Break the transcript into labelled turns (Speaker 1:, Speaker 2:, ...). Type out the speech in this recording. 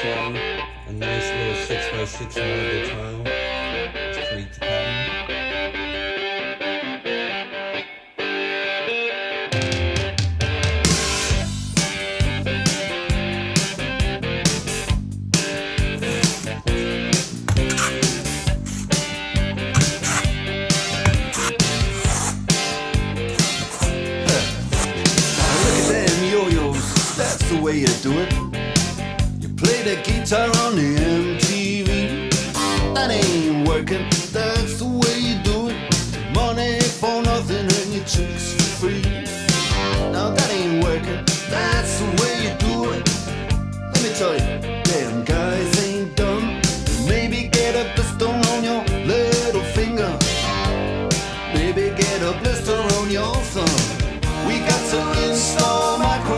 Speaker 1: song, a nice little 6x6 marble tile. Let's create the pattern.
Speaker 2: That's the way you do it. You play the guitar on the MTV. That ain't working, that's the way you do it. Money for nothing and your chicks for free. Now that ain't working, that's the way you do it. Let me tell you,